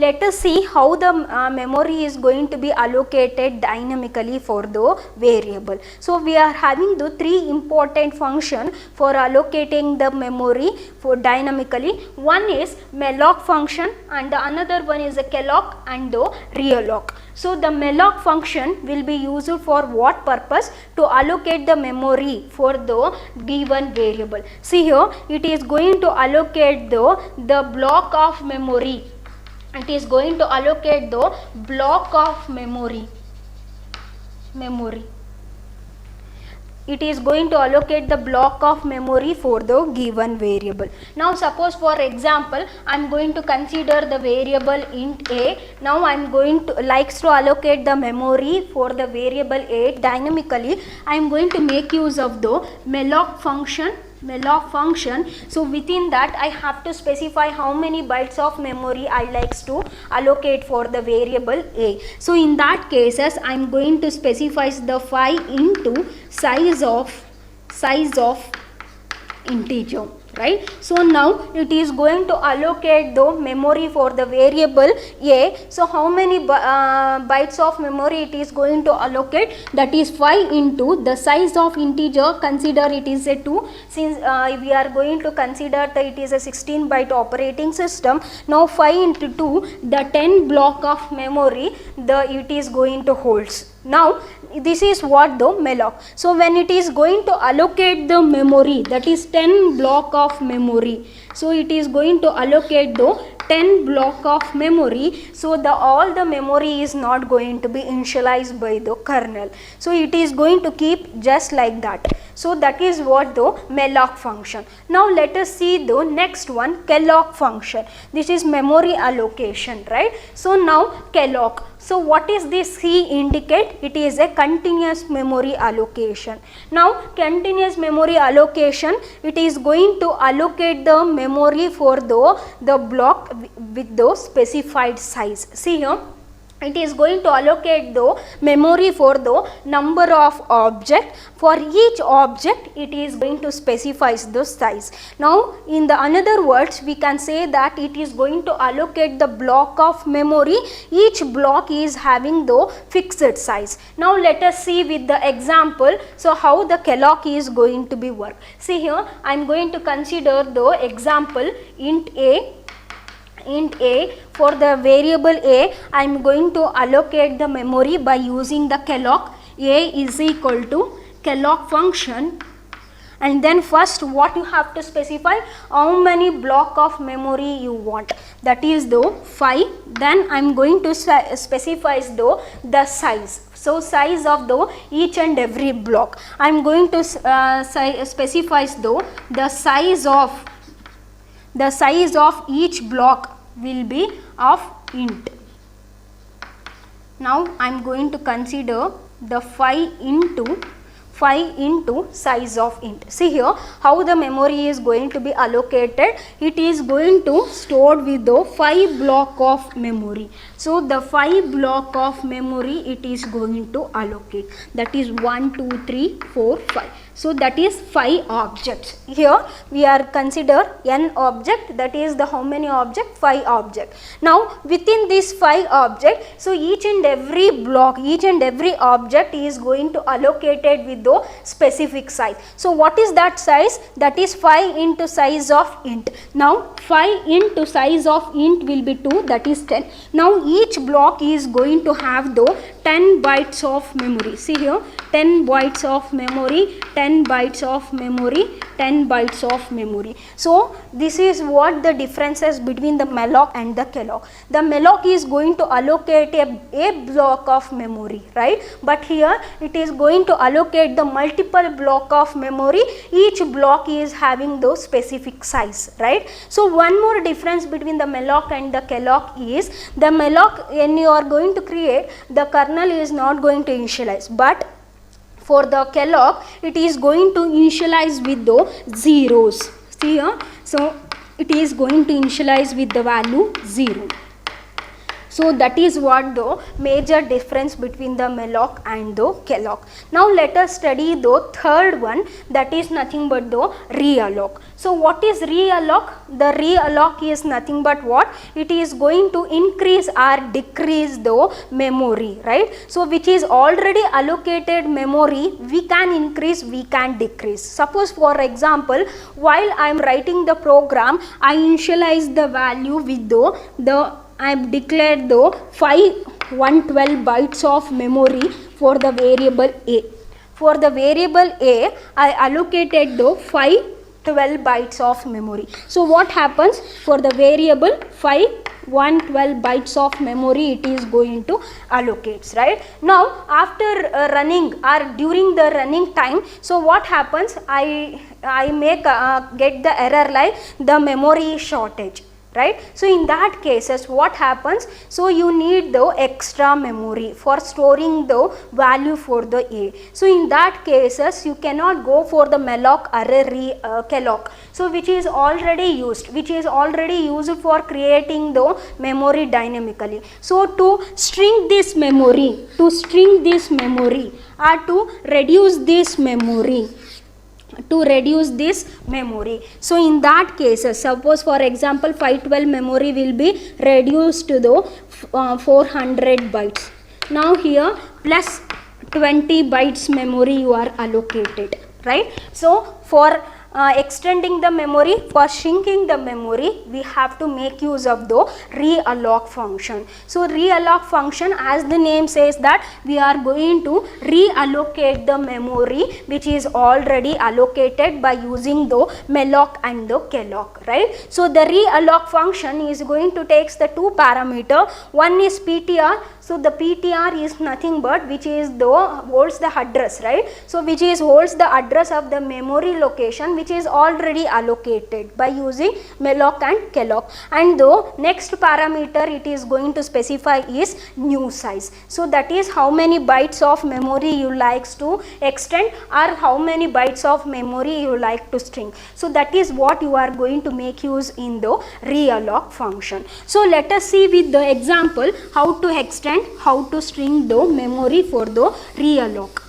let us see how the memory is going to be allocated dynamically for the variable. So we are having the three important function for allocating the memory for dynamically. One is malloc function and the another one is a calloc and the realloc. So the malloc function will be used for what purpose? To allocate the memory for the given variable. See here, it is going to allocate the block of memory. It is going to allocate the block of memory. It is going to allocate the block of memory for the given variable. Now suppose for example I am going to consider the variable int a. Now I am going to likes to allocate the memory for the variable a dynamically. I am going to make use of the malloc function. So within that I have to specify how many bytes of memory I likes to allocate for the variable a. So in that cases I am going to specify the 5 into size of integer, right? So now it is going to allocate the memory for the variable a. So how many bytes of memory it is going to allocate? That is 5 into the size of integer, consider it is a 2, since we are going to consider that it is a 16 byte operating system. Now 5 into 2, the 10 block of memory it is going to holds. Now this is what the malloc. So when it is going to allocate the memory, that is 10 block of memory. So it is going to allocate the 10 block of memory. So all the memory is not going to be initialized by the kernel. So it is going to keep just like that. So that is what the malloc function. Now let us see the next one, calloc function. This is memory allocation, right? So now calloc. So what is this C indicate? It is a continuous memory allocation. Now continuous memory allocation, it is going to allocate the memory for the block with the specified size. See here, it is going to allocate the memory for the number of object. For each object it is going to specify the size. Now in the another words we can say that it is going to allocate the block of memory. Each block is having the fixed size. Now let us see with the example, so how the calloc is going to be work. See here, I am going to consider the example int a. For the variable a, I am going to allocate the memory by using the calloc. A is equal to calloc function, and then first what you have to specify, how many block of memory you want, that is the 5. Then I am going to specify the size. So size of each and every block. I am going to specify the size of each block will be of int. Now I am going to consider the 5 into size of int. See here how the memory is going to be allocated. It is going to stored with the 5 block of memory. So the 5 block of memory it is going to allocate, that is 1 2 3 4 5. So that is 5 objects. Here we are consider n object, that is the how many object? 5 object. Now within this 5 object, so each and every block, each and every object is going to allocated with the specific size. So what is that size? That is 5 into size of int. Now 5 into size of int will be 2, that is 10. Now each block is going to have the 10 bytes of memory. See here, 10 bytes of memory, 10 bytes of memory, 10 bytes of memory. So this is what the differences between the malloc and the calloc. The malloc is going to allocate a block of memory, right? But here it is going to allocate the multiple block of memory. Each block is having those specific size, right? So one more difference between the malloc and the calloc is, the malloc when you are going to create, the kernel is not going to initialize, but for the calloc it is going to initialize with the zeros. See here, so it is going to initialize with the value 0. So that is what the major difference between the malloc and the calloc. Now let us study the third one, that is nothing but the realloc. So what is realloc? The realloc is nothing but what? It is going to increase or decrease the memory, right? So which is already allocated memory, we can increase, we can decrease. Suppose for example, while I am writing the program, I initialize the value with I have declared the 112 bytes of memory for the variable A. For the variable A, I allocated the 512 bytes of memory. So what happens for the variable 112 bytes of memory it is going to allocates, right? Now after running or during the running time, so what happens? I make get the error like the memory shortage, right? So in that cases what happens? So you need the extra memory for storing the value for the A. So in that cases you cannot go for the malloc or calloc, so which is already used for creating the memory dynamically. So to string this memory or to reduce this memory, so in that case suppose for example 512 memory will be reduced to the 400 bytes. Now here plus 20 bytes memory you are allocated, right? So for extending the memory, for shrinking the memory, we have to make use of the realloc function. So realloc function, as the name says, that we are going to reallocate the memory which is already allocated by using the malloc and the calloc, right? So the realloc function is going to take the two parameter. One is PTR. So the PTR is nothing but which is holds the address, right? So which is holds the address of the memory location which is already allocated by using malloc and calloc. And the next parameter it is going to specify is new size. So that is how many bytes of memory you likes to extend or how many bytes of memory you like to string. So that is what you are going to make use in the realloc function. So let us see with the example how to extend, how to string the memory for the realloc.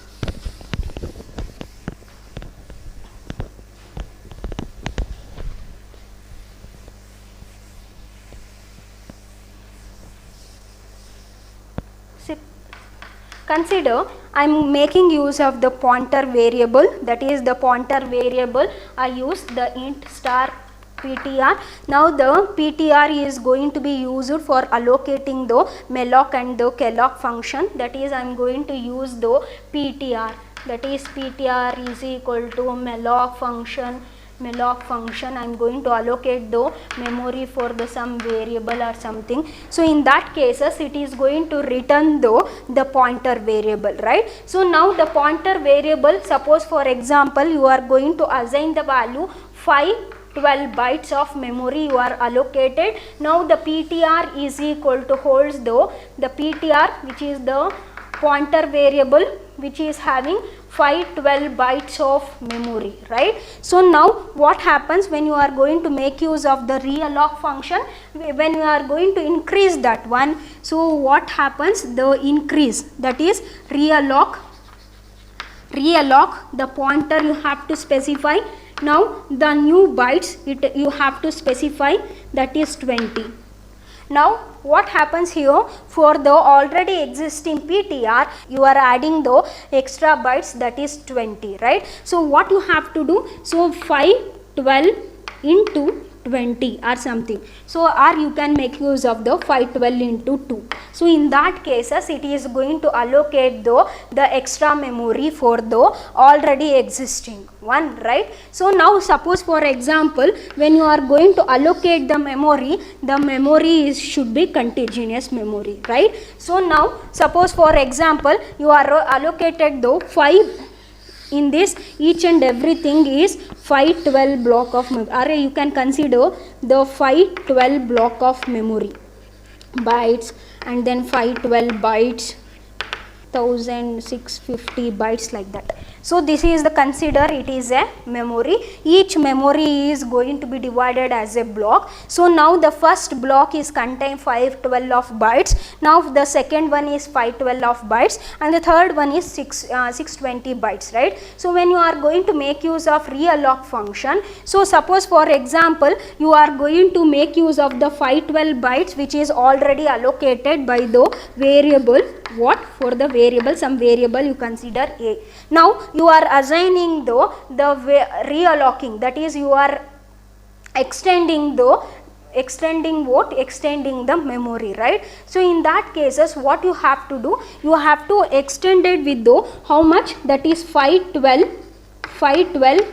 Consider I am making use of the pointer variable, that is the pointer variable I use the int star PTR. Now the PTR is going to be used for allocating the malloc and the calloc function, that is I am going to use the PTR, that is PTR is equal to malloc function I am going to allocate the memory for the some variable or something. So in that cases it is going to return the pointer variable, right? So now the pointer variable, suppose for example you are going to assign the value 512 bytes of memory you are allocated. Now the PTR is equal to holds the PTR which is the pointer variable which is having 512 bytes of memory, right? So now what happens when you are going to make use of the realloc function, when you are going to increase that one, so what happens? The increase, that is realloc, the pointer you have to specify. Now the new bytes you have to specify, that is 20. Now what happens here? For the already existing PTR you are adding the extra bytes, that is 20, right? So what you have to do? So 512 into 20 or something. So or you can make use of the 512 into 2. So in that cases it is going to allocate the extra memory for the already existing one, right? So now suppose for example when you are going to allocate the memory should be continuous memory, right? So now suppose for example you are allocated the 5, in this each and everything is 512 block of memory, or you can consider the 512 block of memory bytes, and then 512 bytes, 1650 bytes, like that. So this is the consider it is a memory. Each memory is going to be divided as a block. So now the first block is contain 512 of bytes. Now the second one is 512 of bytes, and the third one is 620 bytes, right? So when you are going to make use of realloc function, so suppose for example you are going to make use of the 512 bytes which is already allocated by the variable, what, for the variable, some variable you consider a. Now you are assigning the reallocating, that is you are extending the memory, right? So in that cases what you have to do, you have to extend it with the how much, that is 512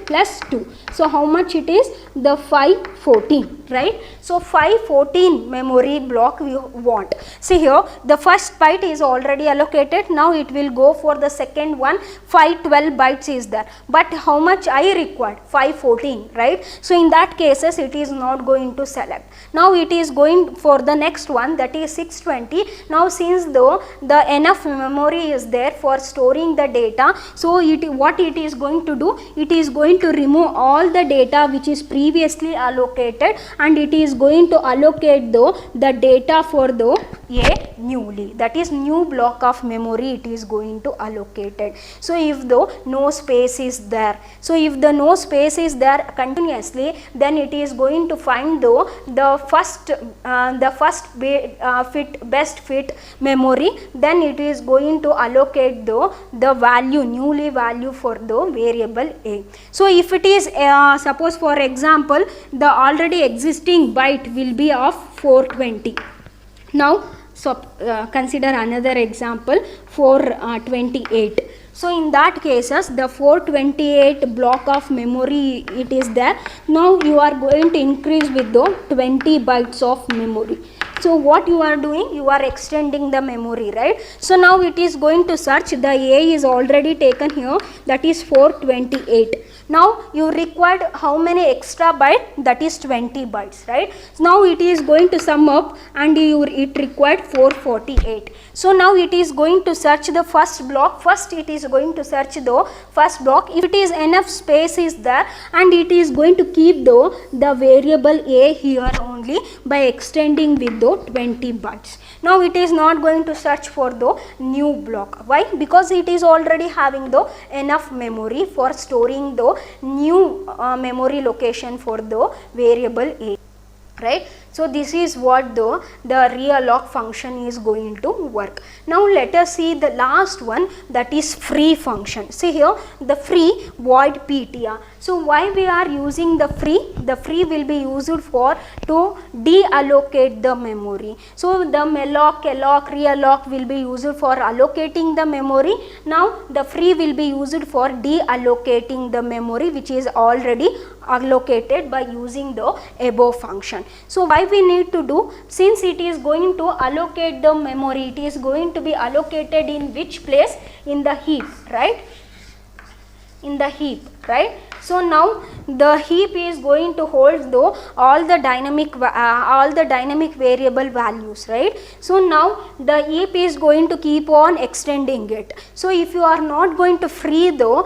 plus 2. So how much it is, the 514, right? So 514 memory block we want. See here the first byte is already allocated. Now it will go for the second one, 512 bytes is there, but how much I required, 514, right? So in that cases it is not going to select. Now it is going for the next one, that is 620. Now since though the enough memory is there for storing the data, so what it is going to do, it is going to remove all the data which is previously allocated, and it is going to allocate the data for the a newly, that is new block of memory it is going to allocate it. So if the no space is there, so if the no space is there continuously, then it is going to find the best fit memory, then it is going to allocate the value, newly value for the variable a. So if it is suppose for example the already existing byte will be of 420. Now so consider another example, 428. So in that cases the 428 block of memory it is there. Now you are going to increase with the 20 bytes of memory. So what you are doing, you are extending the memory, right? So now it is going to search, the a is already taken here, that is 428. Now you required how many extra byte, that is 20 bytes, right? Now it is going to sum up and it required 448. So now it is going to search the first block. First it is going to search the first block. If it is enough space is there, and it is going to keep the variable a here only by extending with the 20 bytes. Now it is not going to search for the new block. Why? Because it is already having the enough memory for storing the new memory location for the variable a, right? So this is what the realloc function is going to work. Now let us see the last one, that is free function. See here the free void ptr. So why we are using the free? The free will be used for to deallocate the memory. So the malloc, alloc, realloc will be used for allocating the memory. Now the free will be used for deallocating the memory which is already allocated by using the above function. So why we need to do, since it is going to allocate the memory, it is going to be allocated in which place? In the heap, right? In the heap, right? So now the heap is going to hold all the dynamic variable values, right? So now the heap is going to keep on extending it. So if you are not going to free the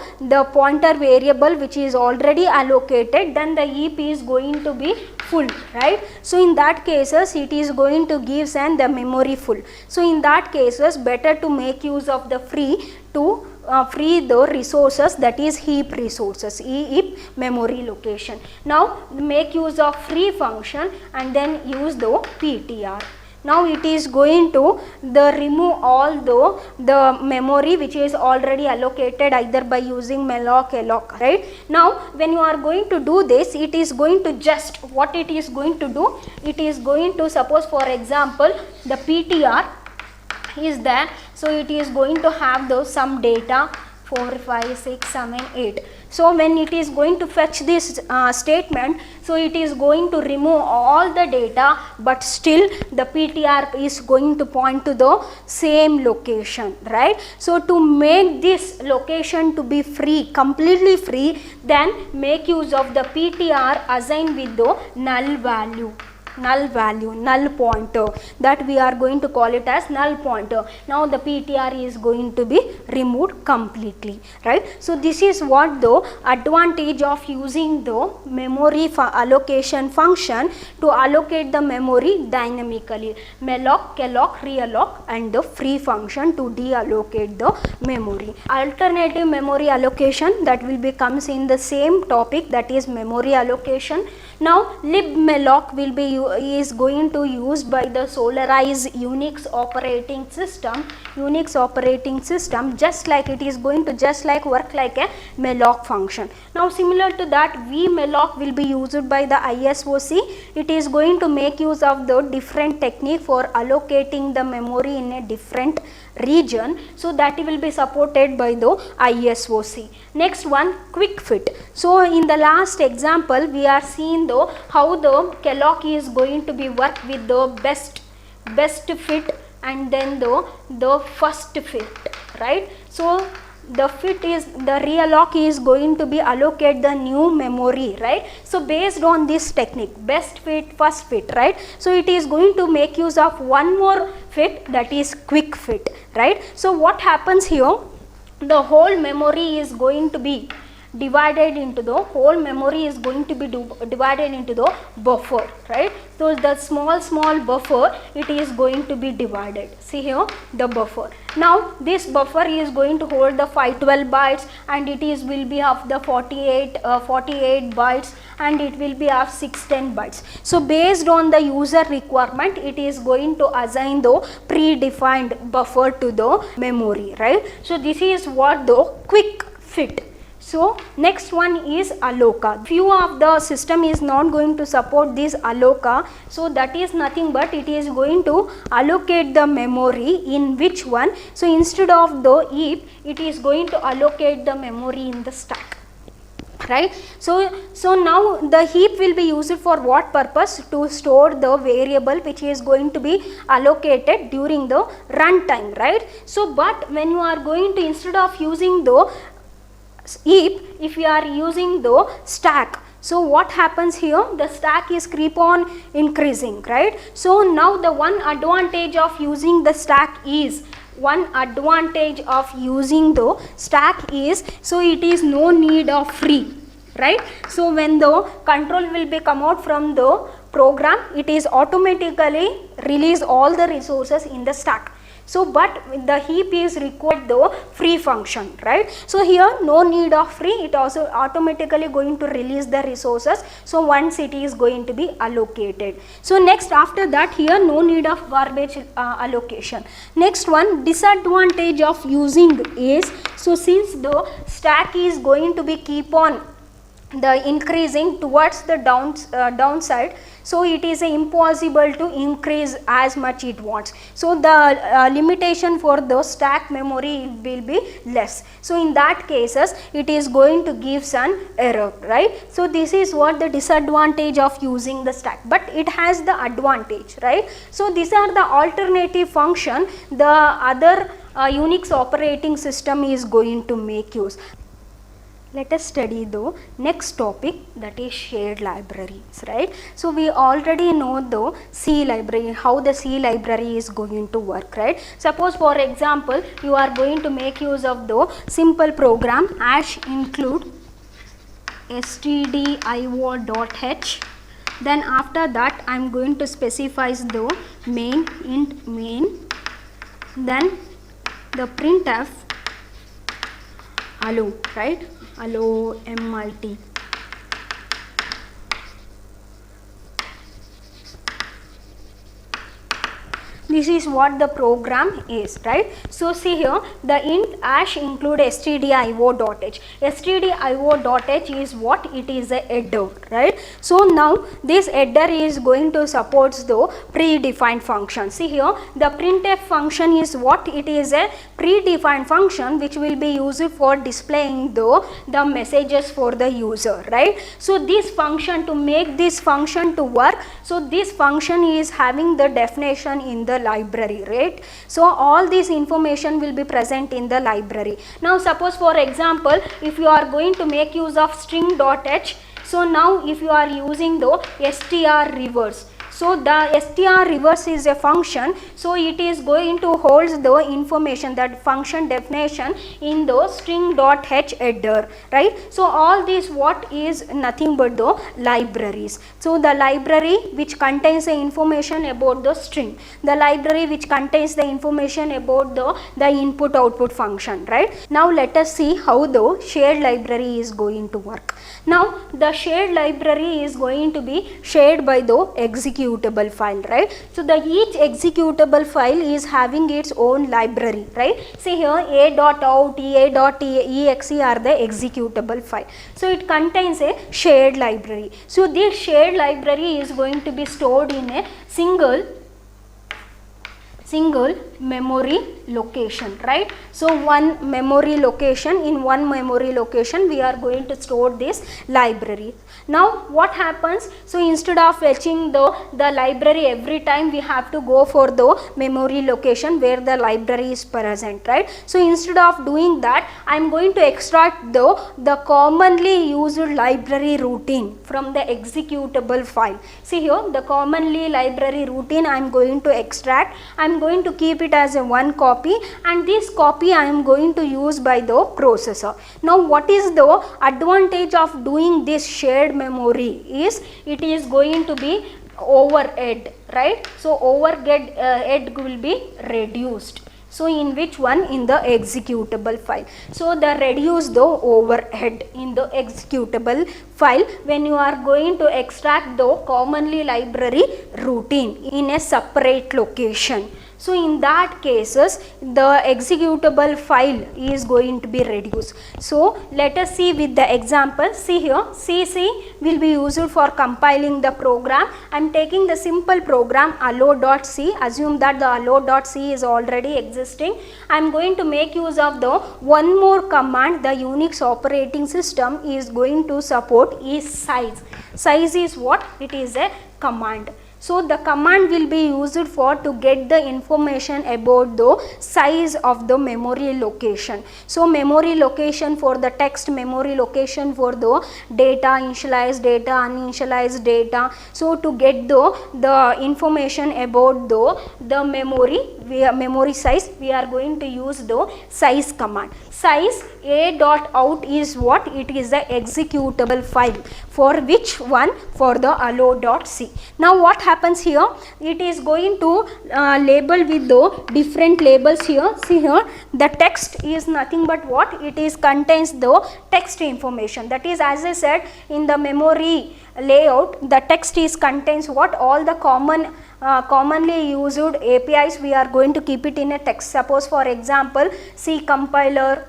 pointer variable which is already allocated, then the heap is going to be full, right? So in that cases it is going to give the memory full. So in that cases better to make use of the free to free the resources, that is heap resources, heap memory location. Now make use of free function and then use the ptr. Now it is going to remove all the memory which is already allocated either by using malloc, alloc, right? Now when you are going to do this, it is going to just, what it is going to do, it is going to, suppose for example the ptr is there, so it is going to have some data 4, 5, 6, 7, 8. So when it is going to fetch this statement, so it is going to remove all the data, but still the ptr is going to point to the same location, right? So to make this location to be free, completely free, then make use of the ptr assigned with the null value. null value, null pointer, that we are going to call it as null pointer. Now the PTR is going to be removed completely, right? So this is what the advantage of using the memory allocation function to allocate the memory dynamically. Malloc, calloc, realloc and the free function to deallocate the memory. Alternative memory allocation, that will be comes in the same topic, that is memory allocation. Now libmalloc will be is going to used by the Solaris Unix operating system. Unix operating system, just like it is going to just like work like a malloc function. Now similar to that, vmalloc will be used by the ISOC. It is going to make use of the different technique for allocating the memory in a different region, so that will be supported by the ISOC. Next one, quick fit. So in the last example we are seeing though how the calloc is going to be work with the best fit and then the first fit, right? So the fit is, the realloc is going to be allocate the new memory, right? So based on this technique, best fit, first fit, right? So it is going to make use of one more fit, that is quick fit, right? So what happens here, the whole memory is going to be divided into the divided into the buffer, right? So the small buffer, it is going to be divided. See here the buffer. Now this buffer is going to hold the 512 bytes and it is will be of the 48 bytes and it will be of 610 bytes. So based on the user requirement, it is going to assign the predefined buffer to the memory, right? So this is what the quick fit. So next one is alloca. Few of the system is not going to support this alloca, so that is nothing but it is going to allocate the memory in which one. So instead of the heap, it is going to allocate the memory in the stack, right? So now the heap will be used for what purpose? To store the variable which is going to be allocated during the runtime, right? So but when you are going to, instead of using the heap, if you are using the stack, so what happens here, the stack is keep on increasing, right? So now the one advantage of using the stack is, so it is no need of free, right? So when the control will be come out from the program, it is automatically release all the resources in the stack. So but the heap is required the free function, right? So here no need of free, it also automatically going to release the resources. So once it is going to be allocated. So next after that, here no need of garbage allocation. Next one, disadvantage of using is, so since the stack is going to be keep on the increasing towards the downside, so it is impossible to increase as much it wants. So the limitation for the stack memory will be less. So in that cases, it is going to give an error, right? So this is what the disadvantage of using the stack, but it has the advantage, right? So these are the alternative function the other Unix operating system is going to make use. Let us study the next topic, that is shared libraries, right? So we already know the C library, how the C library is going to work, right? Suppose for example, you are going to make use of the simple program #include stdio.h. Then after that, I am going to specify the main int main, then the printf hello, right? Hello MIT. This is what the program is, right? So see here, the int #include stdio.h. stdio.h is what? It is a header, right? So now this header is going to support the predefined function. See here, the printf function is what? It is a predefined function which will be used for displaying the messages for the user, right? So this function, to make this function to work, so this function is having the definition in the library, right? So all this information will be present in the library. Now suppose for example, if you are going to make use of string.h, so now if you are using the str reverse, So the str reverse is a function, so it is going to hold the information, that function definition in the string dot h header, right. So all this what is nothing but the libraries. So the library which contains the information about the string, the library which contains the information about the input output function, right. Now let us see how the shared library is going to work. Now the shared library is going to be shared by the executable file, right. So the each executable file is having its own library, right. See here a.out, a.exe are the executable file. So it contains a shared library. So this shared library is going to be stored in a single memory location, right. So one memory location, in one memory location we are going to store this library. Now what happens, so instead of fetching the library every time, we have to go for the memory location where the library is present, right. So instead of doing that, I am going to extract the commonly used library routine from the executable file. See here, the commonly library routine I am going to extract, I am going to keep it as a one copy, and this copy I am going to use by the processor. Now what is the advantage of doing this shared memory is, it is going to be overhead, right. So overhead will be reduced. So in which one? In the executable file. So the reduce the overhead in the executable file when you are going to extract the commonly library routine in a separate location. So in that cases, the executable file is going to be reduced. So let us see with the example. See here, CC will be used for compiling the program. I am taking the simple program allo.c. Assume that the allo.c is already existing. I am going to make use of the one more command the Unix operating system is going to support is size. Size is what? It is a command. So the command will be used for to get the information about the size of the memory location. So memory location for the text, memory location for the data, initialized data, uninitialized data. So to get the information about the memory size, we are going to use the size command. Size a.out is what? It is the executable file. For which one? For the allo.c. Now what happens here? It is going to label with the different labels here. See here, the text is nothing but what? It is contains the text information. That is, as I said, in the memory layout, the text is contains what? All the commonly used APIs, we are going to keep it in a text. Suppose for example, C compiler,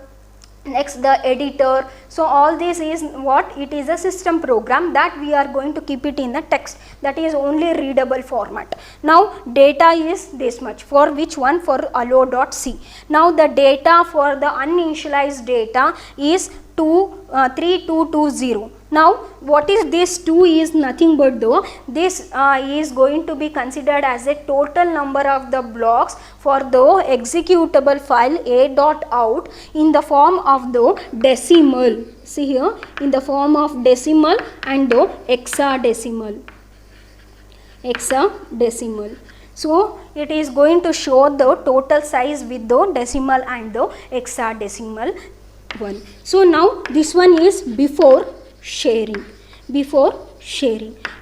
next the editor. So all this is what? It is a system program that we are going to keep it in the text, that is only readable format. Now data is this much. For which one? For allo.c. Now the data for the uninitialized data is 3220. Now what is this 2 is nothing but this is going to be considered as a total number of the blocks for the executable file a.out in the form of the decimal. See here, in the form of decimal and the hexadecimal. So it is going to show the total size with the decimal and the hexadecimal one. So now this one is before sharing.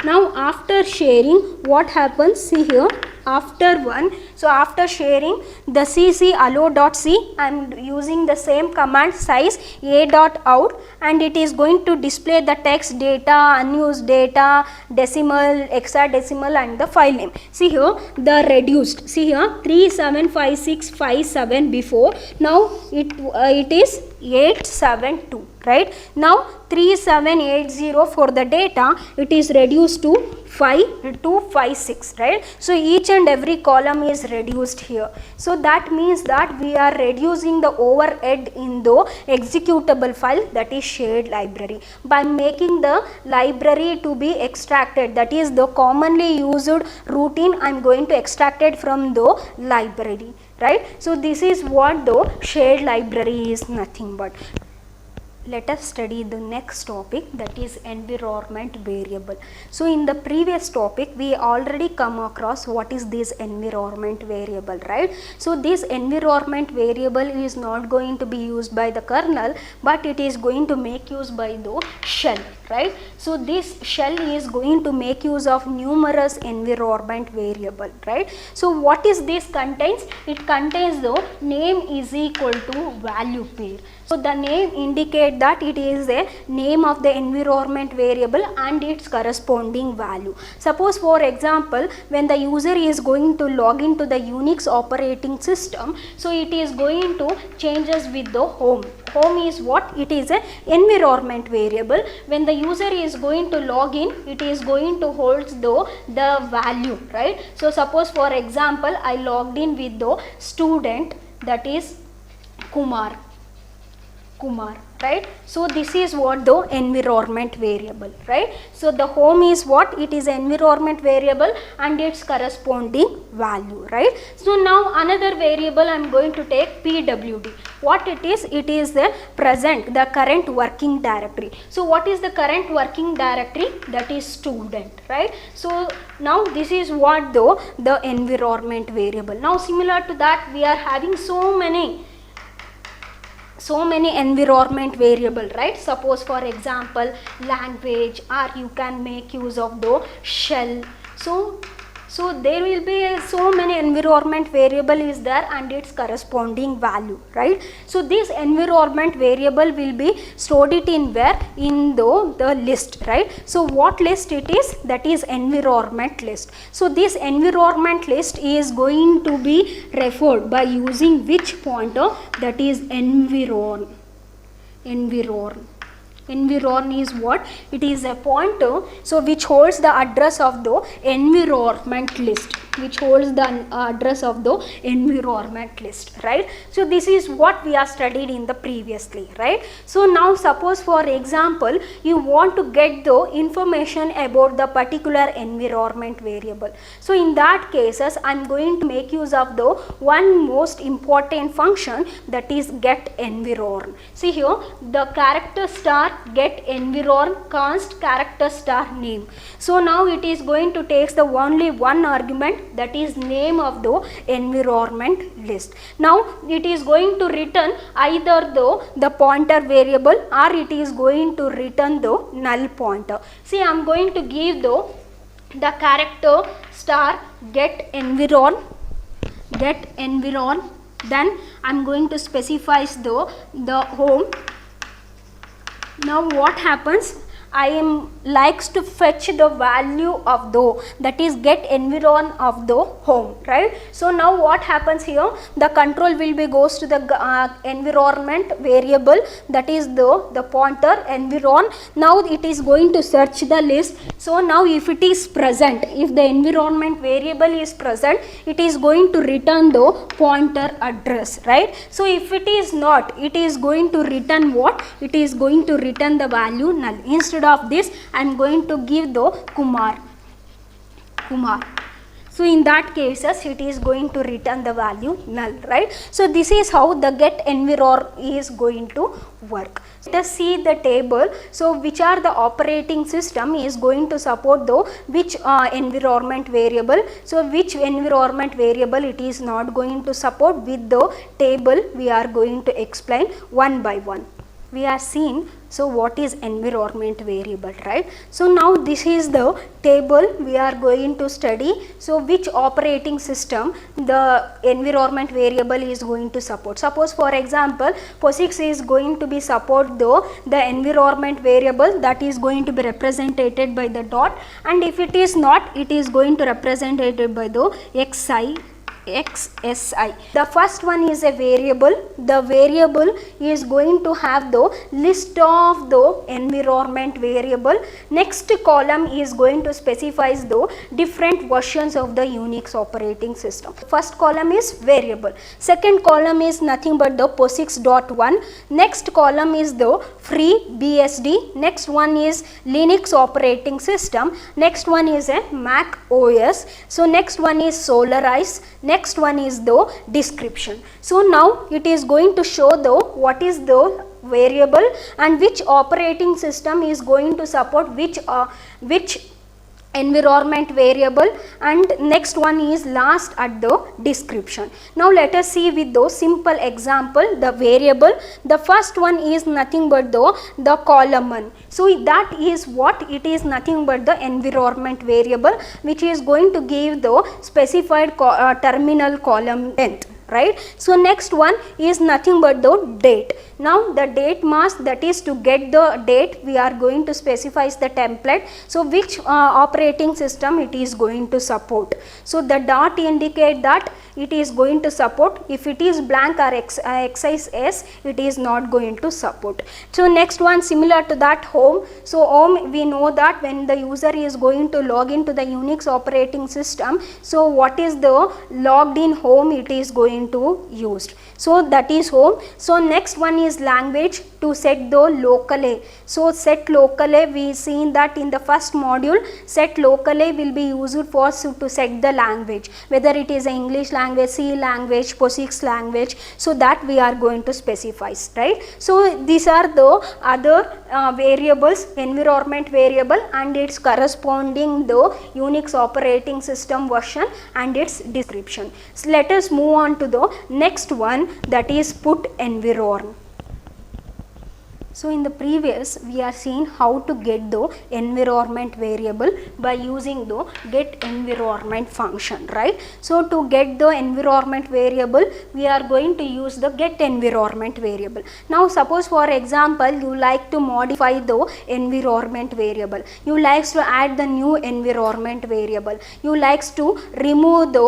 Now after sharing, what happens? See here, after one, so after sharing the cc allo.c, I am using the same command size a.out, and it is going to display the text, data, unused data, decimal, hexadecimal and the file name. See here, the reduced. See here, 375657 before, now it is 872, right. Now 3780 for the data, it is reduced to 5256, right. So each and every column is reduced here. So that means that we are reducing the overhead in the executable file, that is shared library, by making the library to be extracted, that is the commonly used routine I am going to extract it from the library, right. So this is what the shared library is nothing but. let us study the next topic, that is environment variable. So in the previous topic we already come across what is this environment variable, right? So this environment variable is not going to be used by the kernel, but it is going to make use by the shell, right? So this shell is going to make use of numerous environment variable, right? So what is this contains? It contains the name is equal to value pair. So the name indicate that it is a name of the environment variable and its corresponding value. Suppose for example, when the user is going to log into the Unix operating system, so it is going to changes with the home. Home is what? It is a environment variable. When the user is going to log in, it is going to hold the value, right? So suppose for example, I logged in with the student, that is Kumar, right? So this is what the environment variable, right? So the home is what? It is environment variable and its corresponding value, right? So now another variable I am going to take PWD. What it is? It is the present, the current working directory. So what is the current working directory? That is student, right? So now this is what the environment variable. Now similar to that, we are having so many environment variable, right? Suppose for example language, or you can make use of the shell. So there will be so many environment variable is there and its corresponding value, right? So this environment variable will be stored it in where? In the list, right? So what list it is? That is environment list. So this environment list is going to be referred by using which pointer? That is environ. Environ is what? It is a pointer, so which holds the address of the environment list, right? So this is what we are studied in the previously, right? So now suppose for example, you want to get the information about the particular environment variable. So in that cases, I am going to make use of the one most important function, that is get environ. See here, the character star get environ const character star name. So now it is going to take the only one argument, that is name of the environment list. Now it is going to return either the pointer variable, or it is going to return the null pointer. See, I am going to give the character star get environ, then I am going to specify the home. Now what happens? I am likes to fetch the value of that is get environ of the home, right? So now what happens here? The control will be goes to the environment variable, that is the pointer environ. Now it is going to search the list. So now if it is present, if the environment variable is present, it is going to return the pointer address, right? So if it is not, it is going to return what? It is going to return the value null. Instead of this, I am going to give the Kumar. So in that cases, it is going to return the value null, right? So this is how the get environ is going to work. Let us see the table. So which are the operating system is going to support which environment variable. So which environment variable it is not going to support, with the table we are going to explain one by one. We are seeing, so what is environment variable, right? So now this is the table we are going to study. So which operating system the environment variable is going to support. Suppose for example, POSIX is going to be support the environment variable, that is going to be represented by the dot, and if it is not, it is going to represented by the XSI. The first one is a variable. The variable is going to have the list of the environment variable. Next column is going to specify the different versions of the Unix operating system. First column is variable. Second column is nothing but the POSIX.1. Next column is the free BSD. Next one is Linux operating system. Next one is a Mac OS. So next one is Solaris. Next one is the description. So now it is going to show what is the variable and which operating system is going to support which environment variable, and next one is last at the description. Now let us see with those simple example the variable. The first one is nothing but the column 1. So that is what it is, nothing but the environment variable which is going to give the specified terminal column length, right. So next one is nothing but the date. Now the date mask, that is to get the date we are going to specify the template. So which operating system it is going to support. So the dot indicate that it is going to support. If it is blank or excise S, it is not going to support. So next one similar to that, home. So home, we know that when the user is going to log into the Unix operating system, so what is the logged in home it is going to used. So that is home. So next one is language, to set the local A. So set local A, we seen that in the first module, set local A will be used for to set the language, whether it is a English language, C language, POSIX language. So that we are going to specify, right. So these are the other variables, environment variable and its corresponding the Unix operating system version and its description. So let us move on to the next one, that is put environ. So in the previous we are seeing how to get the environment variable by using the get environment function, right. So to get the environment variable we are going to use the get environment variable. Now suppose for example you like to modify the environment variable, you likes to add the new environment variable, you likes to remove the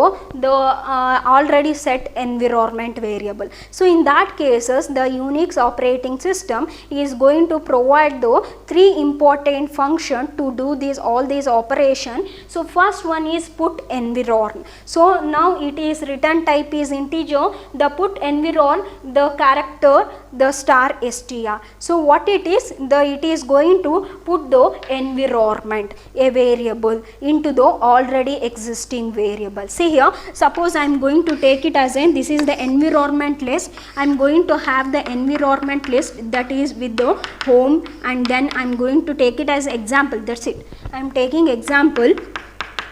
already set environment variable. So in that cases the Unix operating system is going to provide the 3 important function to do all these operation. So first one is put environ. So now it is return type is integer, the put environ, the character, the star str. So what it is, it is going to put the environment, a variable, into the already existing variable. See here, suppose I am going to take it as this is the environment list. I am going to have the environment list that is with the home, and then I am going to take it as example, that's it. I am taking example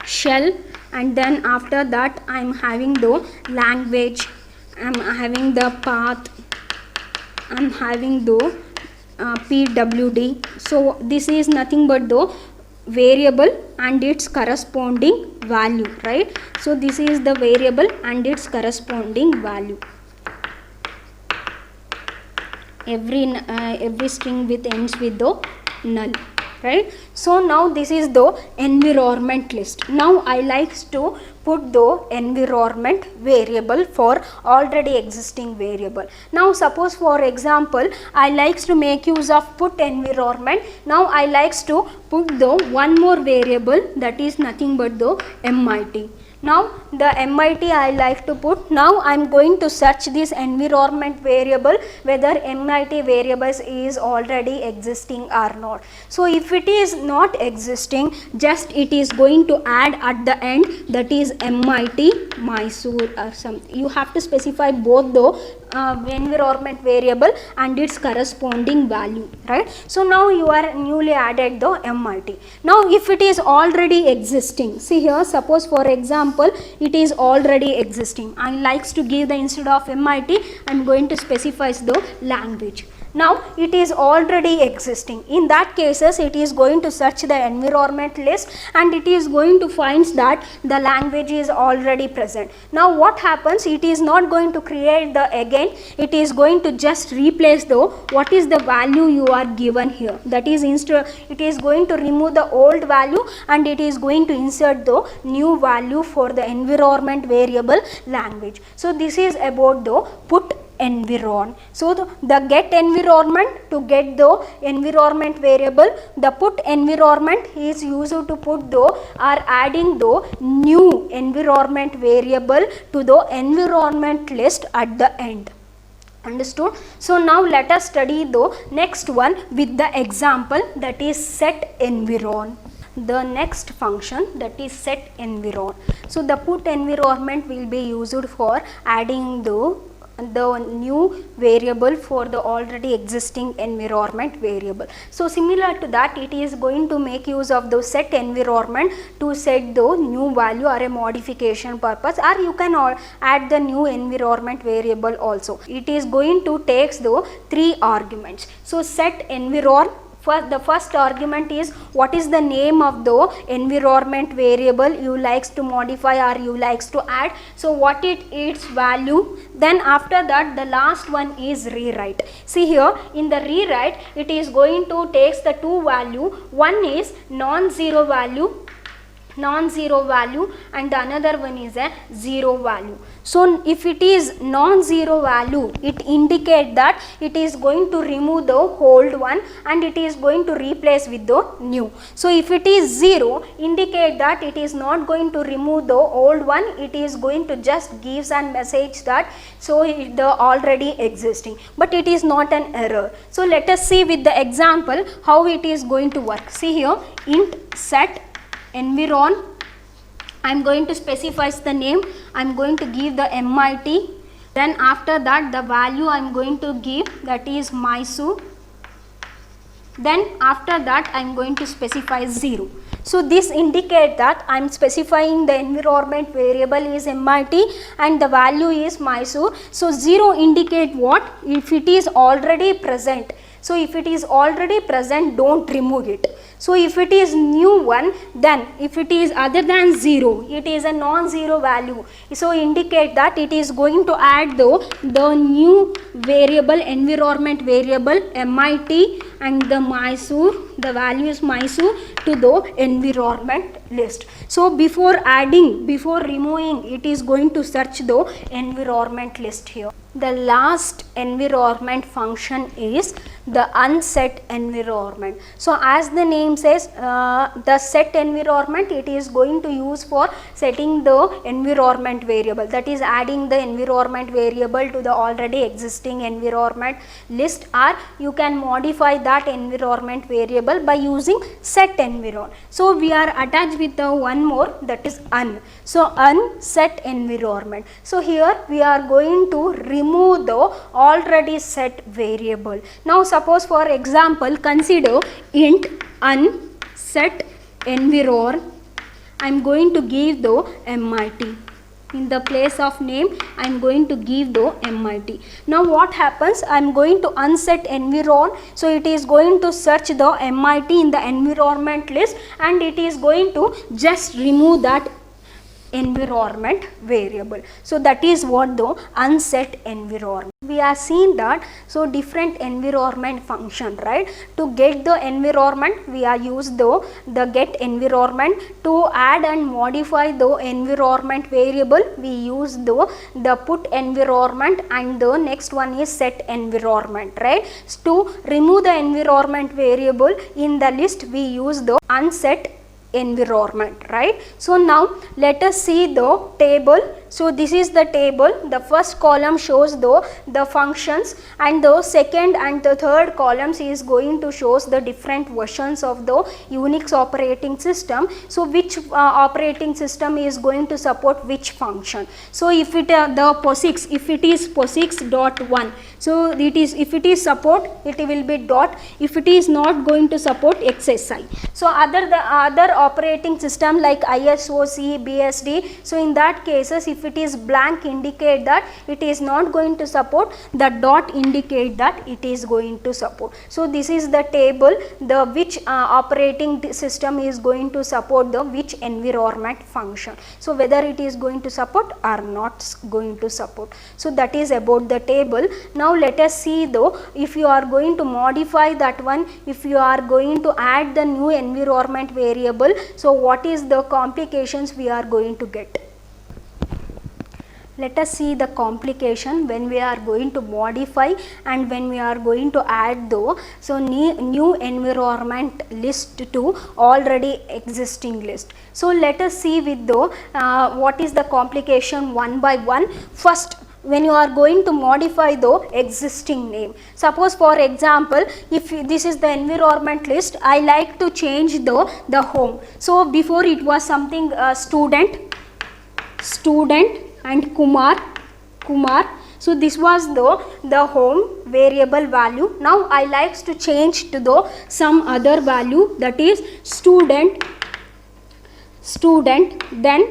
shell, and then after that I am having the language, I am having the path, I am having the pwd. So this is nothing but the variable and its corresponding value, right. So this is the variable and its corresponding value. Every string with ends with the null, right. So now this is the environment list. Now I likes to put the environment variable for already existing variable. Now suppose for example I likes to make use of put environment. Now I likes to put the one more variable, that is nothing but the MIT. Now the MIT I like to put. Now I am going to search this environment variable whether MIT variables is already existing or not. So if it is not existing, just it is going to add at the end, that is MIT Mysore or something. You have to specify both the environment variable and its corresponding value, right. So now you are newly added the MIT. Now if it is already existing, see here, suppose for example it is already existing, I likes to give the instead of MIT I am going to specify the language. Now it is already existing. In that cases it is going to search the environment list and it is going to find that the language is already present. Now what happens, it is not going to create the again, it is going to just replace the what is the value you are given here, that is instead it is going to remove the old value and it is going to insert the new value for the environment variable language. So this is about the put environ. So the get environment to get the environment variable, the put environment is used to put the or adding the new environment variable to the environment list at the end. Understood? So now let us study the next one with the example, that is set environ. The next function, that is set environ. So the put environment will be used for adding the the new variable for the already existing environment variable. So similar to that, it is going to make use of the set environment to set the new value or a modification purpose, or you can add the new environment variable also. It is going to takes the 3 arguments. So set environment. The first argument is what is the name of the environment variable you likes to modify or you likes to add. So what its value. Then after that, the last one is rewrite. See here, in the rewrite, it is going to takes the 2 value. One is non-zero value and the another one is a 0 value. So if it is non-zero value, it indicate that it is going to remove the old one and it is going to replace with the new. So if it is 0, indicate that it is not going to remove the old one, it is going to just gives a message that so the already existing, but it is not an error. So let us see with the example how it is going to work. See here, int set environ, I am going to specify the name, I am going to give the MIT, then after that the value I am going to give, that is Mysore, then after that I am going to specify 0. So this indicate that I am specifying the environment variable is MIT and the value is Mysore. So 0 indicate what? If it is already present. So if it is already present, don't remove it. So if it is new one, then if it is other than 0, it is a non-zero value. So indicate that it is going to add the new variable, environment variable MIT and the Mysore, the value is Mysore to the environment list. So before adding, before removing, it is going to search the environment list here. The last environment function is the unset environment. So as the name says, the set environment, it is going to use for setting the environment variable, that is adding the environment variable to the already existing environment list, or you can modify that environment variable by using set environment. So we are attached with the one more, that is un. So unset environment. So here we are going to remove the already set variable. Now suppose for example, consider int unset environ, I am going to give the MIT. In the place of name, I am going to give the MIT. Now what happens? I am going to unset environ. So it is going to search the MIT in the environment list and it is going to just remove that environment variable. So that is what the unset environment. We are seeing that so different environment function, right? To get the environment, we are use the get environment. To add and modify the environment variable, we use the put environment, and the next one is set environment, right? To remove the environment variable in the list, we use the unset environment, right? So now let us see the table. So this is the table. The first column shows the functions and the second and the third columns is going to shows the different versions of the Unix operating system. So which operating system is going to support which function. So if it the POSIX, if it is POSIX.1, so it is, if it is support, it will be dot. If it is not going to support, XSI. So other operating system like ISOC, BSD, so in that cases if it is blank, indicate that it is not going to support, the dot indicate that it is going to support. So this is the table, the which operating system is going to support the which environment function. So whether it is going to support or not going to support. So that is about the table. Now let us see though, if you are going to modify that one, if you are going to add the new environment variable, so what is the complications we are going to get. Let us see the complication when we are going to modify and when we are going to add the new environment list to already existing list. So let us see with the what is the complication one by one. First, when you are going to modify the existing name, suppose for example, if this is the environment list, I like to change the home. So before it was something student and Kumar. So this was the home variable value. Now I likes to change to the some other value, that is student, then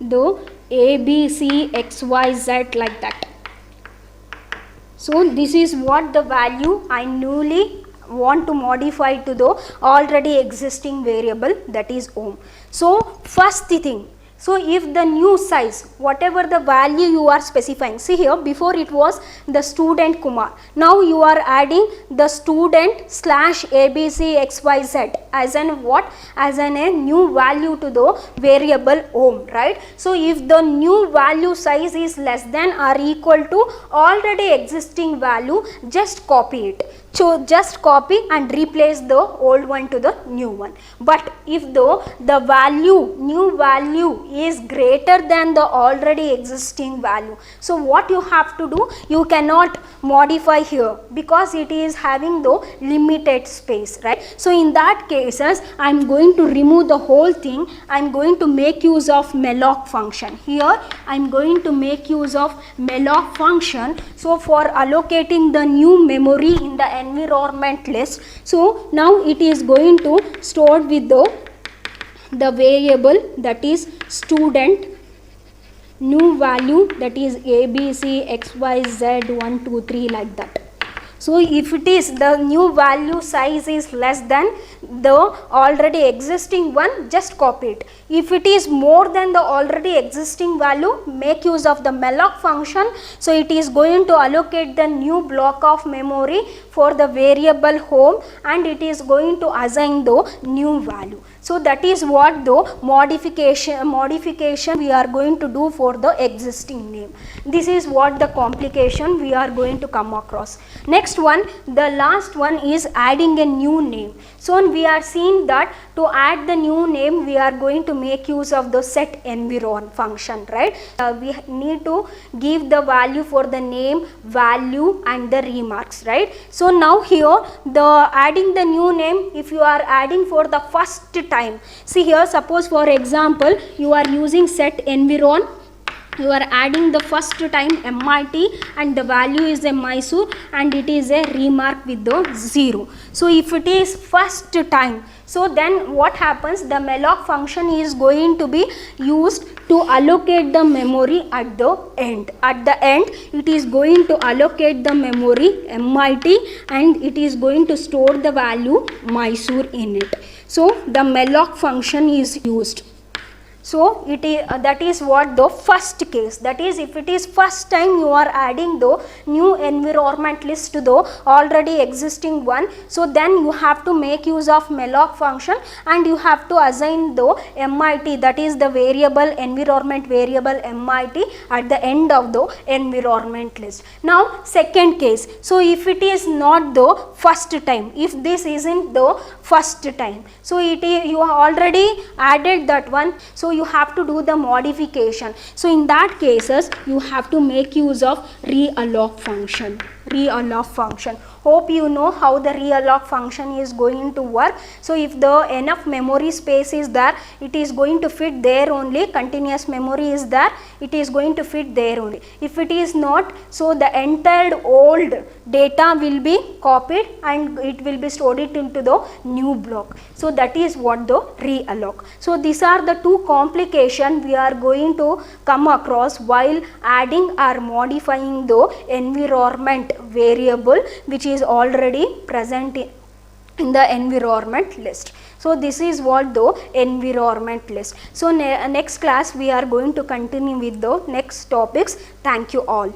the A, B, C, X, Y, Z, like that. So this is what the value I newly want to modify to the already existing variable, that is home. So first thing, so if the new size, whatever the value you are specifying, see here before it was the student Kumar, now you are adding the student slash ABC XYZ as an what, as an a new value to the variable home, right. So if the new value size is less than or equal to already existing value, just copy it. So just copy and replace the old one to the new one. But if the value, new value is greater than the already existing value, so what you have to do, you cannot modify here because it is having the limited space, right. So in that cases I am going to remove the whole thing. I am going to make use of malloc function. Here I am going to make use of malloc function. So for allocating the new memory in the environment list, so now it is going to store with the variable, that is student, new value, that is A, B, C, X, Y, Z, 1, 2, 3, like that. So if it is the new value size is less than the already existing one, just copy it. If it is more than the already existing value, make use of the malloc function. So it is going to allocate the new block of memory for the variable home and it is going to assign the new value. So that is what the modification we are going to do for the existing name. This is what the complication we are going to come across. Next one, the last one is adding a new name. So we are seeing that to add the new name, we are going to make use of the set environ function, right. We need to give the value for the name, value and the remarks, right. So now here the adding the new name, if you are adding for the first time, see here, suppose for example you are using set environ, you are adding the first time MIT and the value is a Mysore and it is a remark with the 0. So if it is first time, so then what happens, the malloc function is going to be used to allocate the memory at the end. At the end it is going to allocate the memory MIT and it is going to store the value Mysore in it. So the malloc function is used. So it is that is what the first case, that is if it is first time you are adding the new environment list to the already existing one, so then you have to make use of malloc function and you have to assign the MIT, that is the variable environment variable MIT at the end of the environment list. Now second case, so if it is not the first time, if this isn't the first time, so it is, you have already added that one, so you have to do the modification. So in that cases you have to make use of realloc function. Realloc function. Hope you know how the realloc function is going to work. So if the enough memory space is there, it is going to fit there only. Continuous memory is there, it is going to fit there only. If it is not, so the entire old data will be copied and it will be stored it into the new block. So that is what the realloc. So these are the two complications we are going to come across while adding or modifying the environment variable which is already present in the environment list. So this is what the environment list. So next class we are going to continue with the next topics. Thank you all.